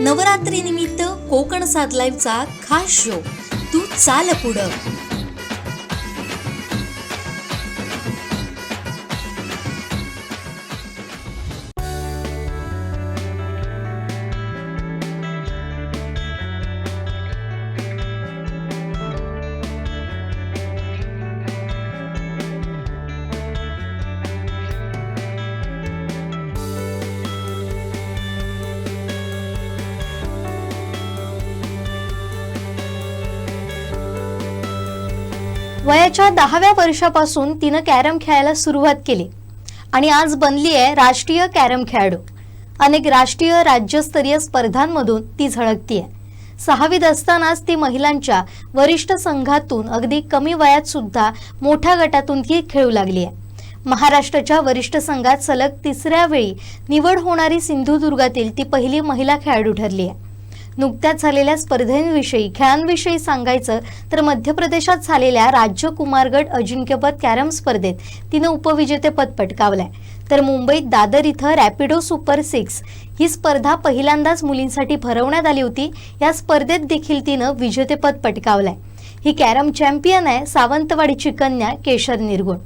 नवरात्री निमित्त कोकण सात लाईव्हचा खास शो तू चाल पुढं. वयाच्या 10व्या वर्षापासून तिनं कॅरम खेळायला सुरुवात केली आणि आज बनली आहे राष्ट्रीय कॅरम खेळाडू. अनेक राष्ट्रीय राज्यस्तरीय स्पर्धांमधून ती झळकतीये. 6वीत असतानाच ती महिलांच्या वरिष्ठ संघातून अगदी कमी वयात सुद्धा मोठ्या गटातून ती खेळू लागली आहे. महाराष्ट्राच्या वरिष्ठ संघात सलग 3ऱ्या वेळी निवड होणारी सिंधुदुर्गातील ती पहिली महिला खेळाडू ठरली आहे. नुकत्याच झालेल्या स्पर्धेविषयी खेळांविषयी सांगायचं तर मध्य प्रदेशात झालेल्या राज्य कुमारगट अजिंक्यपद कॅरम स्पर्धेत तिनं उपविजेतेपद पटकावलंय. तर मुंबईत दादर इथं रॅपिडो सुपर 6 ही स्पर्धा पहिल्यांदाच मुलींसाठी भरवण्यात आली होती. या स्पर्धेत देखील तिनं विजेतेपद पटकावलंय. ही कॅरम चॅम्पियन आहे सावंतवाडीची कन्या केशर निरगुण.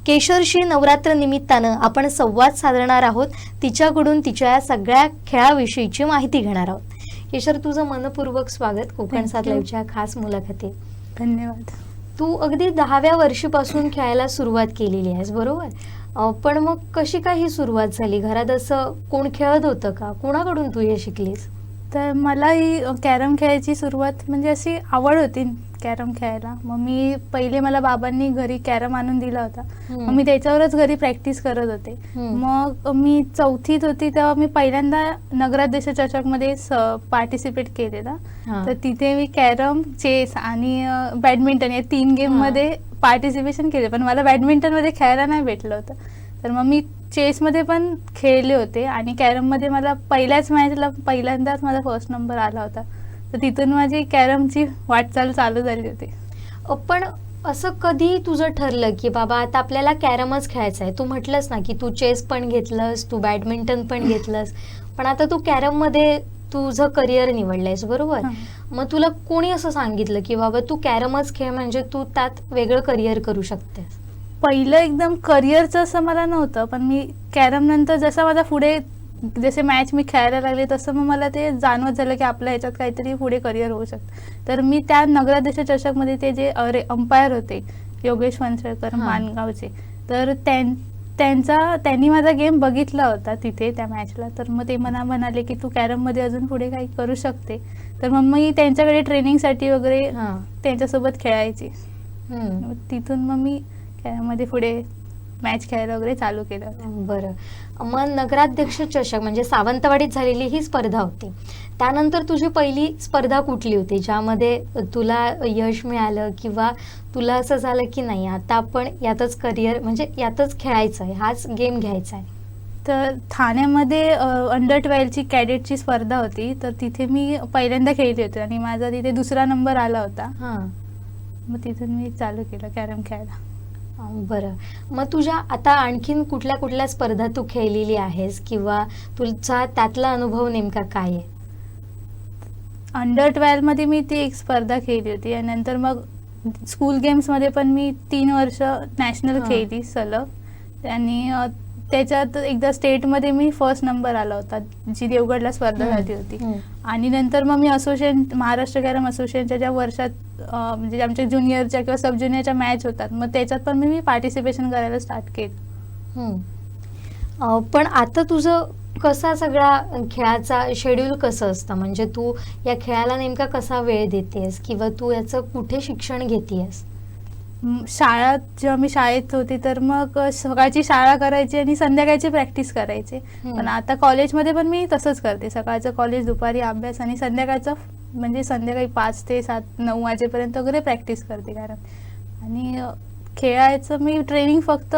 केशरशी नवरात्र निमित्तानं आपण संवाद साधणार आहोत. तिच्याकडून तिच्या या सगळ्या खेळाविषयीची माहिती घेणार आहोत. केशर, तुझं मनपूर्वक स्वागत कोकण सात लाईव्हच्या खास मुलाखतीत. धन्यवाद. तू अगदी 10व्या वर्षीपासून खेळायला सुरुवात केलेली आहेस, बरोबर? पण मग कशी काय ही सुरुवात झाली? घरात असं कोण खेळत होतं का? कोणाकडून तू हे शिकलीस? तर मला ही कॅरम खेळायची सुरुवात म्हणजे अशी आवड होती कॅरम खेळायला. मग मी पहिले मला बाबांनी घरी कॅरम आणून दिला होता. मग मी त्याच्यावरच घरी प्रॅक्टिस करत होते. मग मी 4थीत होती तेव्हा मी पहिल्यांदा नगराध्यक्ष चषकमध्ये पार्टिसिपेट केलेला. तर तिथे मी कॅरम, चेस आणि बॅडमिंटन या 3 गेममध्ये पार्टिसिपेशन केले. पण मला बॅडमिंटनमध्ये खेळायला नाही भेटलं होतं. तर मग मी चेसमध्ये पण खेळले होते आणि कॅरममध्ये मला पहिल्याच मॅचला पहिल्यांदाच माझा फर्स्ट नंबर आला होता. तर तिथून माझी कॅरमची वाटचाल चालू झाली होती. पण असं कधी तुझं ठरलं की बाबा आता आपल्याला कॅरमच खेळायचं आहे? तू म्हटलंस ना की तू चेस पण घेतलंस, तू बॅडमिंटन पण घेतलंस, पण आता तू कॅरममध्ये तुझं करिअर निवडलंयस, बरोबर? मग तुला कोणी असं सांगितलं की बाबा तू कॅरमच खेळ म्हणजे तू त्यात वेगळं करिअर करू शकतेस? पहिलं एकदम करिअरचं असं मला नव्हतं. पण मी कॅरम नंतर जसं माझा पुढे जसे मॅच मी खेळायला लागले तसं मग मला ते जाणवत झालं की आपल्या ह्याच्यात काहीतरी पुढे करिअर होऊ शकतं. तर मी त्या नगराध्यक्ष चषकमध्ये ते जे अंपायर होते योगेश फणसळकर माणगावचे, तर त्यांनी माझा गेम बघितला होता तिथे त्या मॅचला. तर मग ते मला म्हणाले की तू कॅरममध्ये अजून पुढे काही करू शकते. तर मग मी त्यांच्याकडे ट्रेनिंगसाठी वगैरे त्यांच्यासोबत खेळायची. तिथून मग मी कॅरममध्ये पुढे मॅच खेळायला वगैरे चालू केलं. बरं, मग नगराध्यक्ष चषक म्हणजे सावंतवाडीत झालेली ही स्पर्धा होती. त्यानंतर तुझी पहिली स्पर्धा कुठली होती ज्यामध्ये तुला यश मिळालं किंवा तुला असं झालं की नाही आता आपण यातच करिअर म्हणजे यातच खेळायचं आहे, हाच गेम घ्यायचा आहे? तर ठाण्यामध्ये अंडर 12ची कॅडेटची स्पर्धा होती. तर तिथे मी पहिल्यांदा खेळली होती आणि माझा तिथे 2रा नंबर आला होता. मग तिथून मी चालू केलं कॅरम खेळायला. बरं, मग तुझ्या आता आणखीन कुठल्या कुठल्या स्पर्धा तू खेळलेली आहेस किंवा तुझा त्यातला अनुभव नेमका काय आहे? अंडर 12मध्ये मी ती एक स्पर्धा खेळली होती आणि नंतर मग स्कूल गेम्समध्ये पण मी 3 वर्ष नॅशनल खेळली सलग. आणि त्याच्यात एकदा स्टेटमध्ये मी फर्स्ट नंबर आला होता जी देवगडला स्पर्धा झाली होती. आणि नंतर मग मी महाराष्ट्र कॅरम असोसिएशनच्या ज्या वर्षात म्हणजे आमच्या ज्युनियरच्या किंवा सब ज्युनियरच्या मॅच होतात मग त्याच्यात पण मी पार्टिसिपेशन करायला स्टार्ट केलं. पण आता तुझं कसा सगळा खेळाचा शेड्यूल कसं असतं? म्हणजे तू या खेळाला नेमका कसा वेळ देतेस किंवा तू याचं कुठे शिक्षण घेतेस? जेव्हा मी शाळेत होती तर मग सकाळची शाळा करायची आणि संध्याकाळची प्रॅक्टिस करायची. पण आता कॉलेजमध्ये पण मी तसंच करते. सकाळचं कॉलेज, दुपारी अभ्यास आणि संध्याकाळचं म्हणजे संध्याकाळी 5 ते 7-9 वाजेपर्यंत वगैरे प्रॅक्टिस करते. कारण आणि खेळायचं मी ट्रेनिंग फक्त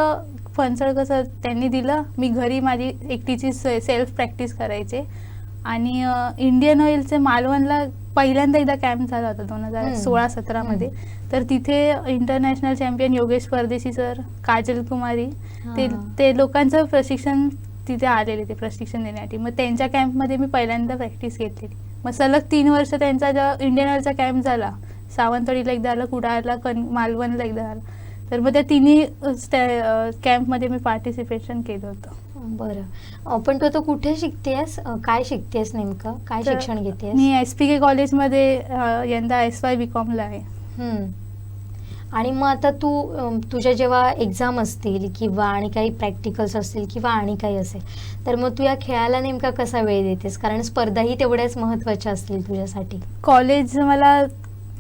फणसळकर सर त्यांनी दिलं. मी घरी माझी एकटीची सेल्फ प्रॅक्टिस करायचे. आणि इंडियन ऑइलचे मालवणला पहिल्यांदा एकदा कॅम्प झाला होता 2016-17मध्ये. तर तिथे इंटरनॅशनल चॅम्पियन योगेश परदेशी सर, काजल कुमारी ते लोकांचं प्रशिक्षण तिथे आलेले ते प्रशिक्षण देण्यासाठी. मग त्यांच्या कॅम्पमध्ये मी पहिल्यांदा प्रॅक्टिस घेतलेली. मग सलग 3 वर्ष त्यांचा जेव्हा इंडियन ऑइलचा कॅम्प झाला, सावंतवाडीला एकदा झाला, कुडाळला, मालवणला एकदा झाला, तर मग त्या तिन्ही कॅम्पमध्ये मी पार्टिसिपेशन केलं होतं. बरं, पण तू आता कुठे शिकतेस, काय शिकतेस नेमकं, काय तर शिक्षण घेतेस? मी SPK कॉलेजमध्ये यंदा SY BCom ला आहे. आणि मग आता तू तुझ्या जेव्हा एक्झाम असतील किंवा आणि काही प्रॅक्टिकल्स असतील किंवा आणि काही असेल, तर मग तू या खेळाला नेमका कसा वेळ देतेस? कारण स्पर्धाही तेवढ्याच महत्त्वाच्या असतील तुझ्यासाठी. कॉलेज मला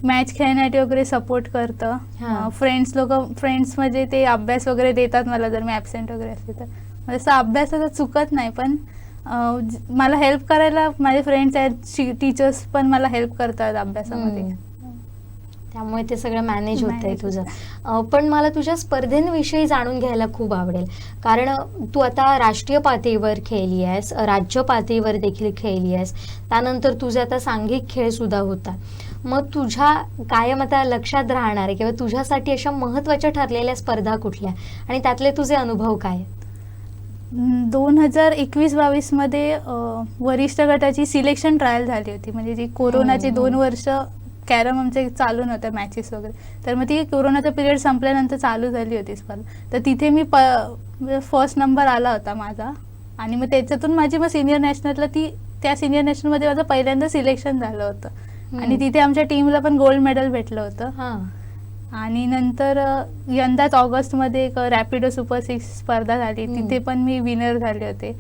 मॅच खेळण्यासाठी वगैरे सपोर्ट करतं. हां. फ्रेंड्स म्हणजे ते अभ्यास वगैरे देतात मला जर मी ॲबसेंट वगैरे असते तर. म्हणजे असं अभ्यासाचं चुकत नाही, पण मला हेल्प करायला माझे फ्रेंड्स आहेत, टीचर्स पण मला हेल्प करतात अभ्यासामध्ये. त्यामुळे ते सगळं मॅनेज होतंय Manage तुझं. पण मला तुझ्या स्पर्धेंविषयी जाणून घ्यायला खूप आवडेल, कारण तू आता राष्ट्रीय पातळीवर खेळली आहेस, राज्य पातळीवर देखील खेळली आहेस, त्यानंतर तुझे आता सांघिक खेळ सुद्धा होता. मग तुझ्या कायम आता लक्षात राहणारे किंवा तुझ्यासाठी अशा महत्त्वाच्या ठरलेल्या स्पर्धा कुठल्या आणि त्यातले तुझे अनुभव काय? 2021-22 मध्ये वरिष्ठ गटाची सिलेक्शन ट्रायल झाली होती. म्हणजे जी कोरोनाचे 2 वर्ष कॅरम आमचे चालू नव्हत्या मॅचेस वगैरे, तर मग ती कोरोनाचा पिरियड संपल्यानंतर चालू झाली होती स्पर्धा. तर तिथे मी फर्स्ट नंबर आला होता माझा. आणि मग त्याच्यातून माझी मग सिनियर नॅशनलला त्या सिनियर नॅशनलमध्ये माझं पहिल्यांदा सिलेक्शन झालं होतं. आणि तिथे आमच्या टीमला पण गोल्ड मेडल भेटलं होतं. आणि नंतर यंदाच ऑगस्टमध्ये एक रॅपिडो सुपर 6 स्पर्धा झाली, तिथे पण मी विनर झाले होते.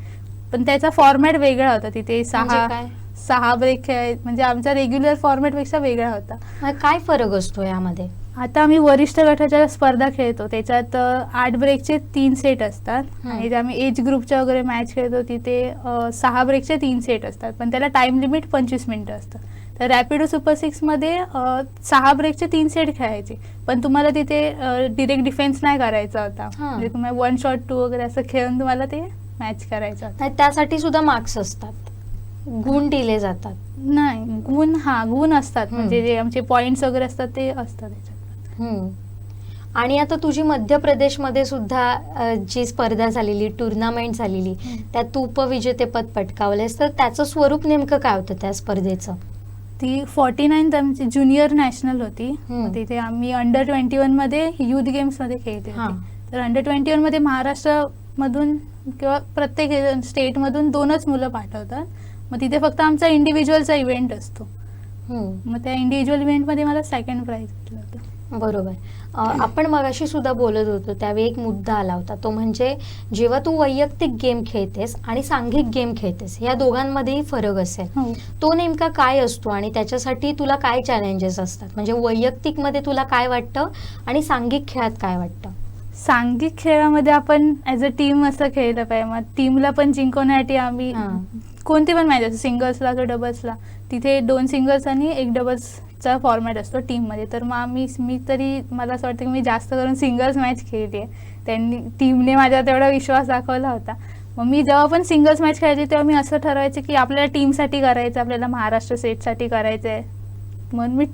पण त्याचा फॉर्मॅट वेगळा होता. तिथे 6 ब्रेक खेळ, म्हणजे आमचा रेग्युलर फॉर्मॅटपेक्षा वेगळा होता. काय फरक असतो यामध्ये? आता आम्ही वरिष्ठ गटाच्या स्पर्धा खेळतो, त्याच्यात 8 ब्रेकचे 3 सेट असतात. आणि जे आम्ही एज ग्रुपच्या वगैरे मॅच खेळतो तिथे 6 ब्रेकचे 3 सेट असतात, पण त्याला टाइम लिमिट 25 मिनिटं असतं. तर रॅपिडो सुपर 6 मध्ये 6 ब्रेकचे 3 सेट खेळायचे, पण तुम्हाला तिथे डिरेक्ट डिफेन्स नाही करायचा होता. म्हणजे तुम्हाला 1 शॉट 2 वगैरे असं खेळून तुम्हाला ते मॅच करायचं होतं. त्यासाठी सुद्धा मार्क्स असतात, गुण दिले जातात? नाही, गुण असतात. म्हणजे जे आमचे पॉइंट्स वगैरे असतात ते असतात त्याच्यात. आणि आता तुझी मध्य प्रदेशमध्ये सुद्धा जी स्पर्धा झालेली, टुर्नामेंट झालेली, त्यात तू उपविजेतेपद पटकावलेस, तर त्याचं स्वरूप नेमकं काय होतं त्या स्पर्धेचं? ती 49th आमची ज्युनियर नॅशनल होती. तिथे आम्ही अंडर-21 मध्ये युथ गेम्स मध्ये खेळते होते. तर अंडर-21 मध्ये महाराष्ट्रामधून किंवा प्रत्येक स्टेटमधून 2च मुलं पाठवतात. मग तिथे फक्त आमचा इंडिव्हिज्युअलचा इव्हेंट असतो. मग त्या इंडिव्हिज्युअल इव्हेंटमध्ये मला 2nd प्राइज भेटलं होतं. बरोबर. आपण मगाशी सुद्धा बोलत होतो, त्यावेळी एक मुद्दा आला होता, तो म्हणजे जेव्हा तू वैयक्तिक गेम खेळतेस आणि सांघिक गेम खेळतेस, या दोघांमध्येही फरक असेल. तो नेमका काय असतो आणि त्याच्यासाठी तुला काय चॅलेंजेस असतात? म्हणजे वैयक्तिकमध्ये तुला काय वाटतं आणि सांघिक खेळात काय वाटतं? सांघिक खेळामध्ये आपण ॲज अ टीम असं खेळलं पाहिजे. मग टीमला पण जिंकवण्यासाठी आम्ही कोणती पण मॅच असतो, सिंगल्सला किंवा डबल्सला, तिथे 2 सिंगल्स आणि 1 डबल्सचा फॉर्मॅट असतो टीममध्ये. तर मग मी तरी मला असं वाटतं की मी जास्त करून सिंगल्स मॅच खेळली आहे. टीमने माझ्यावर तेवढा विश्वास दाखवला होता. मग मी जेव्हा पण सिंगल्स मॅच खेळायची तेव्हा मी असं ठरवायचं की आपल्याला टीमसाठी करायचं, आपल्याला महाराष्ट्र सेटसाठी करायचं आहे. म्हणून मी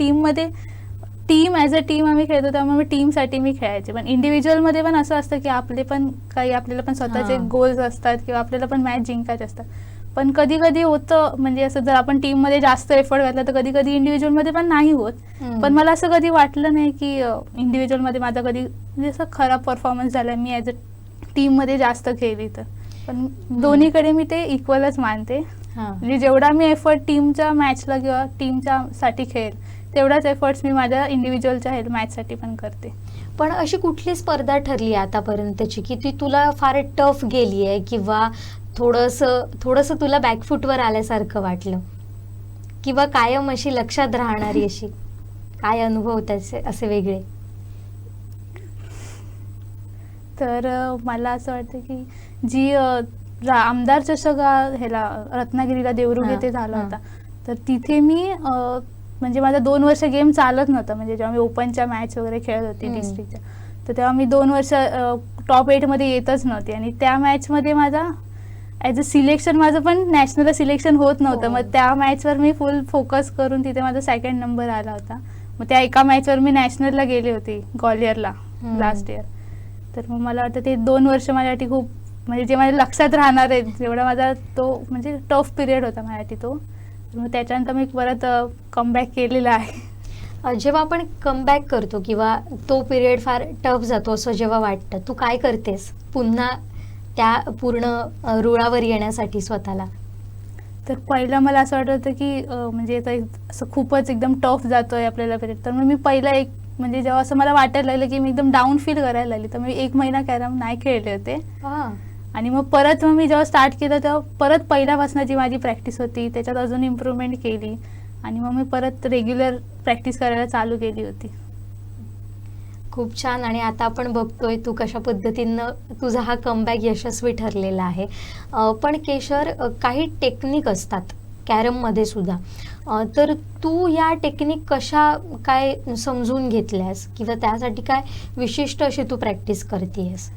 ॲज अ टीम आम्ही खेळतो, त्यामुळे टीमसाठी मी खेळायचे. पण इंडिव्हिज्युअलमध्ये पण असं असतं की आपल्याला पण स्वतःचे गोल्स असतात किंवा आपल्याला पण मॅच जिंकायचे असतात. पण कधी कधी होतं, म्हणजे असं जर आपण टीममध्ये जास्त एफर्ट घातला तर कधी कधी इंडिव्हिज्युअलमध्ये पण नाही होत. पण मला असं कधी वाटलं नाही की इंडिव्हिज्युअलमध्ये माझा कधी म्हणजे असं खराब परफॉर्मन्स झाला, मी ॲज अ टीममध्ये जास्त खेळली. तर पण दोन्हीकडे मी ते इक्वलच मानते. म्हणजे जेवढा मी एफर्ट टीमच्या मॅचला किंवा टीमच्यासाठी खेळेल, तेवढाच एफर्ट्स मी माझ्या इंडिव्हिज्युअलच्या मॅचसाठी पण करते. पण अशी कुठली स्पर्धा ठरली आतापर्यंतची की ती तुला फार टफ गेली आहे किंवा थोडंसं तुला बॅकफूटवर आल्यासारखं वाटलं, किंवा कायम अशी लक्षात राहणारी अशी काय अनुभव त्याचे असे वेगळे? तर मला असं वाटतं की जी आमदार चषक रत्नागिरीला देवरुख येथे झाला होता, तर तिथे मी म्हणजे माझा 2 वर्ष गेम चालत नव्हता. म्हणजे जेव्हा मी ओपनच्या मॅच वगैरे खेळत होते डिस्ट्रिक्टच्या, तर तेव्हा मी 2 वर्ष टॉप 8 मध्ये येतच नव्हते. आणि त्या मॅचमध्ये माझा ॲज अ सिलेक्शन माझं पण नॅशनल सिलेक्शन होत नव्हतं. मग त्या मॅचवर मी फुल फोकस करून तिथे माझा 2nd नंबर आला होता. मग त्या एका मॅचवर मी नॅशनलला गेले होते ग्वालियरला लास्ट इयर. तर मग मला वाटतं ते 2 वर्ष माझ्यासाठी खूप म्हणजे जे माझ्या लक्षात राहणार आहे, जेवढा माझा तो म्हणजे टफ पिरियड होता माझ्यासाठी तो. तर मग त्याच्यानंतर मी परत कमबॅक केलेला आहे. जेव्हा आपण कमबॅक करतो किंवा तो पिरियड फार टफ जातो असं जेव्हा वाटतं, तू काय करतेस पुन्हा त्या पूर्ण रुळावर येण्यासाठी स्वतःला? तर पहिलं मला असं वाटत होतं की म्हणजे आता असं खूपच एकदम टफ जातोय आपल्याला पिरियड. तर मग मी पहिला एक म्हणजे जेव्हा असं मला वाटायला लागलं की मी एकदम डाऊन फील करायला लागली, तर मी 1 महिना कॅरम नाही खेळले होते. आणि मग परत मग मी जेव्हा स्टार्ट केलं तेव्हा परत पहिल्यापासून जी माझी प्रॅक्टिस होती त्याच्यात अजून इम्प्रूव्हमेंट केली आणि मग मी परत रेग्युलर प्रॅक्टिस करायला चालू केली होती. खूप छान. आणि आता आपण बघतोय तू कशा पद्धतीनं तुझा हा कमबॅक यशस्वी ठरलेला आहे. पण केशर, काही टेक्निक असतात कॅरममध्ये सुद्धा, तर तू या टेक्निक कशा काय समजून घेतल्यास किंवा त्यासाठी काय विशिष्ट अशी तू प्रॅक्टिस करतेस?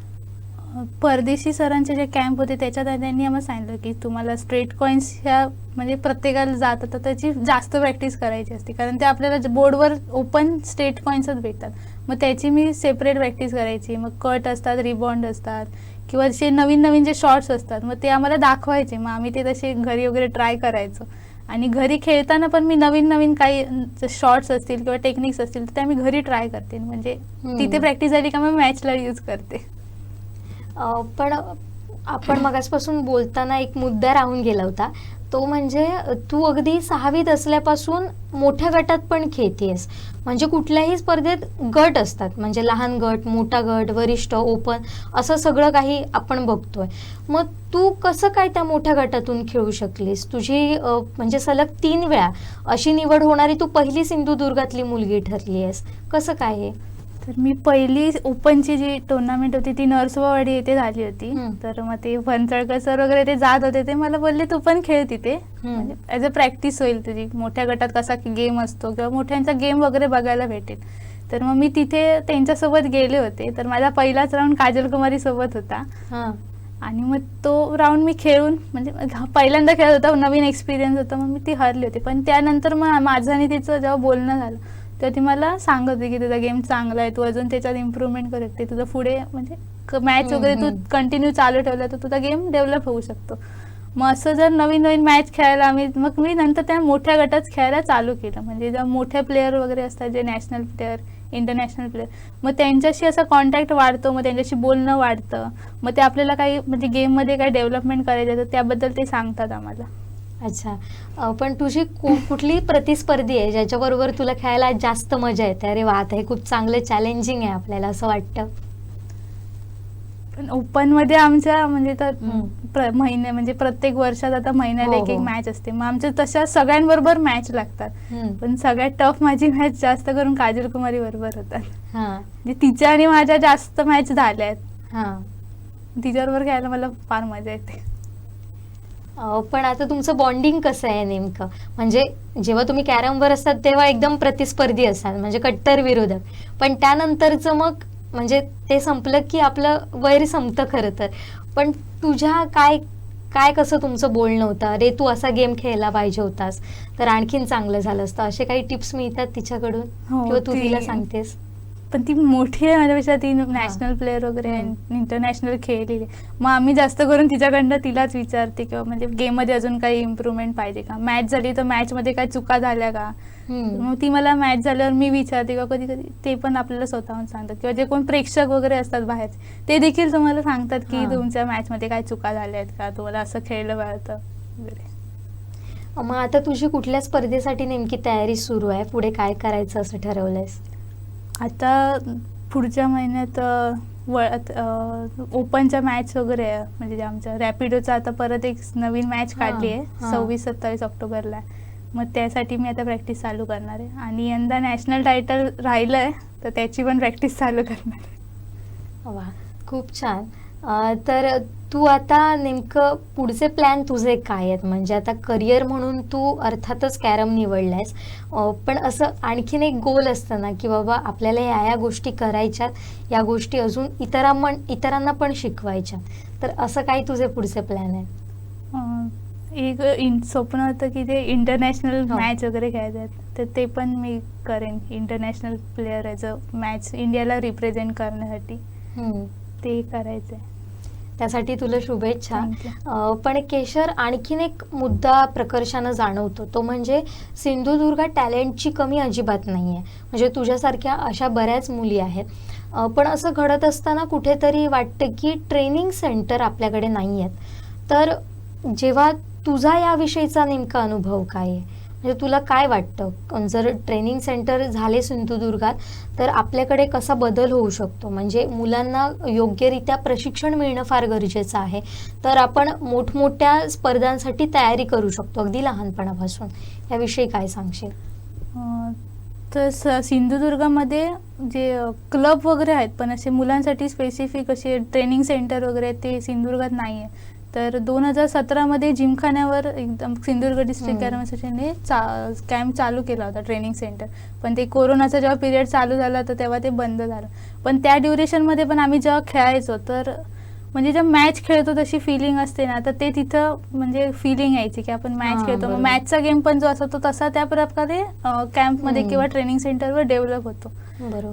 परदेशी सरांचे जे कॅम्प होते त्याच्यात त्यांनी आम्हाला सांगितलं की तुम्हाला स्ट्रेट कॉईन्स ह्या म्हणजे प्रत्येकाला जात तर त्याची जास्त प्रॅक्टिस करायची असते, कारण ते आपल्याला बोर्डवर ओपन स्ट्रेट कॉईन्सच भेटतात. मग त्याची मी सेपरेट प्रॅक्टिस करायची. मग कट असतात, रिबॉन्ड असतात किंवा जे नवीन नवीन जे शॉर्ट्स असतात मग ते आम्हाला दाखवायचे. मग आम्ही ते तसे घरी वगैरे ट्राय करायचो. आणि घरी खेळताना पण मी नवीन नवीन काही शॉर्ट्स असतील किंवा टेक्निक्स असतील तर त्या मी घरी ट्राय करते. म्हणजे तिथे प्रॅक्टिस झाली का मग मॅचला यूज करते. पण आपण मगासपासून बोलताना एक मुद्दा राहून गेला होता, तो म्हणजे तू अगदी 6वीत असल्यापासून मोठ्या गटात पण खेळतेस. म्हणजे कुठल्याही स्पर्धेत गट असतात, म्हणजे लहान गट, मोठा गट, वरिष्ठ, ओपन, असं सगळं काही आपण बघतोय. मग तू कसं काय त्या मोठ्या गटातून खेळू शकलीस? तुझी म्हणजे सलग 3 वेळा अशी निवड होणारी तू पहिली सिंधुदुर्गातली मुलगी ठरली आहेस. कसं काय हे? तर मी पहिली ओपनची जी टुर्नामेंट होती ती नरसोबावाडी येथे झाली होती. तर मग ते फणसळकर सर वगैरे ते जात होते, ते मला बोलले तू पण खेळ तिथे, म्हणजे ॲज अ प्रॅक्टिस होईल तुझी, मोठ्या गटात कसा गेम असतो किंवा मोठ्यांचा गेम वगैरे बघायला भेटेल. तर मग मी तिथे त्यांच्यासोबत गेले होते. तर माझा पहिलाच राऊंड काजल कुमारी सोबत होता. आणि मग तो राऊंड मी खेळून म्हणजे पहिल्यांदा खेळत होता, नवीन एक्सपिरियन्स होता, मग मी ती हरली होती. पण त्यानंतर मग माझं आणि तिचं जेव्हा बोलणं झालं तेव्हा ती मला सांगत होती की तुझा गेम चांगला आहे, तू अजून त्याच्यात इम्प्रूव्हमेंट करू शकते, तुझं पुढे म्हणजे मॅच वगैरे तू कंटिन्यू चालू ठेवला तर तुझा गेम डेव्हलप होऊ शकतो. मग असं जर नवीन नवीन मॅच खेळायला मग मी नंतर त्या मोठ्या गटात खेळायला चालू केलं. म्हणजे ज्या मोठे प्लेअर वगैरे असतात, जे नॅशनल प्लेअर, इंटरनॅशनल प्लेअर, मग त्यांच्याशी असा कॉन्टॅक्ट वाढतो, मग त्यांच्याशी बोलणं वाढतं. मग ते आपल्याला काही म्हणजे गेममध्ये काही डेव्हलपमेंट करायचं तर त्याबद्दल ते सांगतात आम्हाला. अच्छा. पण तुझी कुठली प्रतिस्पर्धी आहे ज्याच्याबरोबर तुला खेळायला जास्त मजा येते? अरे वा, आता हे खूप चांगलं चॅलेंजिंग आहे आपल्याला असं वाटतं. पण ओपनमध्ये आमच्या म्हणजे तर महिने म्हणजे प्रत्येक वर्षात आता महिन्याला एक मॅच असते. मग आमच्या तशा सगळ्यांबरोबर मॅच लागतात. पण सगळ्यात टफ माझी मॅच जास्त करून काजल कुमारी बरोबर होतात. म्हणजे तिच्या आणि माझ्या जास्त मॅच झाल्या आहेत. तिच्याबरोबर खेळायला मला फार मजा येते. पण आता तुमचं बॉन्डिंग कसं आहे नेमकं? म्हणजे जेव्हा तुम्ही कॅरमवर असतात तेव्हा एकदम प्रतिस्पर्धी असाल, म्हणजे कट्टर विरोधक, पण त्यानंतरचं मग म्हणजे ते संपलं की आपलं वैर संपतं खरं तर. पण तुझ्या काय कसं तुमचं बोलणं होतं? अरे तू असा गेम खेळला पाहिजे होतास तर आणखीन चांगलं झालं असतं, असे काही टिप्स मिळतात तिच्याकडून किंवा तू तिला सांगतेस? पण ती मोठी आहे माझ्यापेक्षा, ती नॅशनल प्लेअर वगैरे इंटरनॅशनल खेळलेली. मग आम्ही जास्त करून तिच्याकडनं तिलाच विचारते किंवा म्हणजे गेममध्ये अजून काही इम्प्रूव्हमेंट पाहिजे का, मॅच झाली तर मॅचमध्ये काही चुका झाल्या का. मग ती मला मॅच झाल्यावर मी विचारते किंवा कधी कधी ते पण आपल्याला स्वतःहून सांगतात किंवा जे कोण प्रेक्षक वगैरे असतात बाहेर ते देखील तुम्हाला सांगतात की तुमच्या मॅचमध्ये काय चुका झाल्या आहेत का, तुम्हाला असं खेळलं पाहिजे वगैरे. मग आता तुझी कुठल्या स्पर्धेसाठी नेमकी तयारी सुरू आहे? पुढे काय करायचं असं ठरवलंयस? आता पुढच्या महिन्यात ओपनच्या मॅच वगैरे आहे, म्हणजे आमच्या रॅपिडोचा आता परत एक नवीन मॅच काढली आहे 26-27 ऑक्टोबरला. मग त्यासाठी मी आता प्रॅक्टिस चालू करणार आहे. आणि यंदा नॅशनल टायटल राहिलं आहे तर त्याची पण प्रॅक्टिस चालू करणार आहे. वा, खूप छान. तर तू आता नेमकं पुढचे प्लॅन तुझे काय आहेत? म्हणजे आता करिअर म्हणून तू अर्थातच कॅरम निवडलायस, पण असं आणखीन एक गोल असतं ना की बाबा आपल्याला या गोष्टी करायच्यात, या गोष्टी अजून इतरांना पण शिकवायच्या, तर असं काही तुझे पुढचे प्लॅन आहेत? एक स्वप्न होतं की ते इंटरनॅशनल मॅच वगैरे खेळायचे आहेत, तर ते पण मी करेन. International player as a match इंडियाला रिप्रेझेंट करण्यासाठी ते करायचं आहे. त्यासाठी तुला शुभेच्छा. Thank you. पण केशर, आणखीन एक मुद्दा प्रकर्षानं जाणवतो, तो म्हणजे सिंधुदुर्गात टॅलेंटची कमी अजिबात नाही आहे. म्हणजे तुझ्यासारख्या अशा बऱ्याच मुली आहेत. पण असं घडत असताना कुठेतरी वाटतं की ट्रेनिंग सेंटर आपल्याकडे नाही आहेत. तर जेव्हा तुझा याविषयीचा नेमका अनुभव काय आहे? म्हणजे तुला काय वाटतं, जर ट्रेनिंग सेंटर झाले सिंधुदुर्गात तर आपल्याकडे कसा बदल होऊ शकतो? म्हणजे मुलांना योग्यरित्या प्रशिक्षण मिळणं फार गरजेचं आहे, तर आपण मोठमोठ्या स्पर्धांसाठी तयारी करू शकतो अगदी लहानपणापासून. याविषयी काय सांगशील? तर सिंधुदुर्गामध्ये जे क्लब वगैरे आहेत, पण असे मुलांसाठी स्पेसिफिक असे ट्रेनिंग सेंटर वगैरे ते सिंधुदुर्गात नाही आहे. तर 2017मध्ये जिमखान्यावर एकदम सिंधुदुर्ग डिस्ट्रिक्ट कॅरम असोसिएशनने कॅम्प चालू केला होता, ट्रेनिंग सेंटर. पण ते कोरोनाचा जेव्हा पिरियड चालू झाला तर तेव्हा ते बंद झालं. पण त्या ड्युरेशनमध्ये पण आम्ही जेव्हा खेळायचो तर म्हणजे जेव्हा मॅच खेळतो तशी फिलिंग असते ना, तर ते तिथं म्हणजे फिलिंग यायची की आपण मॅच खेळतो. मग मॅचचा गेम पण जो असतो तसा त्या प्रकारे कॅम्पमध्ये किंवा ट्रेनिंग सेंटरवर डेव्हलप होतो.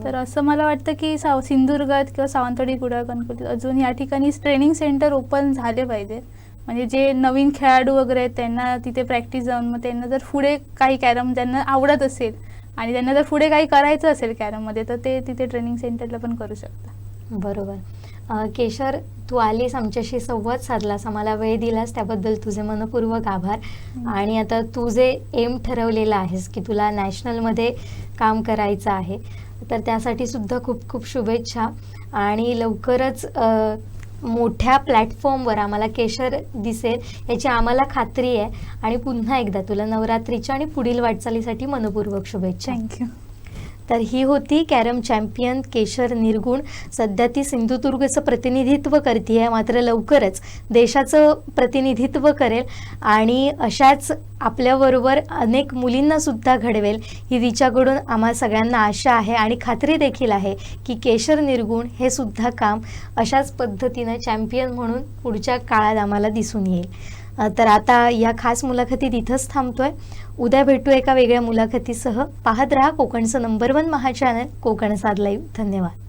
तर असं मला वाटतं की सिंधुदुर्गात किंवा सावंतवाडी, कुडाळ, कणकवली अजून या ठिकाणी ट्रेनिंग सेंटर ओपन झाले पाहिजे. म्हणजे जे नवीन खेळाडू वगैरे आहेत त्यांना तिथे प्रॅक्टिस जाऊन, मग त्यांना जर पुढे काही कॅरम त्यांना आवडत असेल आणि त्यांना जर पुढे काही करायचं असेल कॅरममध्ये तर ते तिथे ट्रेनिंग सेंटरला पण करू शकतात. बरोबर. केशर, तू आलीस, आमच्याशी संवाद साधलास, आम्हाला वेळ दिलास, त्याबद्दल तुझे मनपूर्वक आभार. आणि आता तू जे एम ठरवलेलं आहेस की तुला नॅशनलमध्ये काम करायचं आहे, तर त्यासाठी सुद्धा खूप खूप शुभेच्छा. आणि लवकरच मोठ्या प्लॅटफॉर्मवर आम्हाला केशर दिसेल याची आम्हाला खात्री आहे. आणि पुन्हा एकदा तुला नवरात्रीच्या आणि पुढील वाटचालीसाठी मनपूर्वक शुभेच्छा. थँक्यू. तर ही होती कॅरम चॅम्पियन केशर निर्गुण. सध्या ती सिंधुदुर्गचं प्रतिनिधित्व करते आहे, मात्र लवकरच देशाचं प्रतिनिधित्व करेल आणि अशाच आपल्याबरोबर अनेक मुलींनासुद्धा घडवेल ही तिच्याकडून आम्हा सगळ्यांना आशा आहे. आणि खात्री देखील आहे की केशर निर्गुण हे सुद्धा काम अशाच पद्धतीनं चॅम्पियन म्हणून पुढच्या काळात आम्हाला दिसून येईल. तर आता या खास मुलाखतीत इथंच थांबतोय. उद्या भेटू एका वेगळ्या मुलाखतीसह. पाहत रहा कोकणचं नंबर 1 महा चॅनल कोकण साद लाईव्ह. धन्यवाद.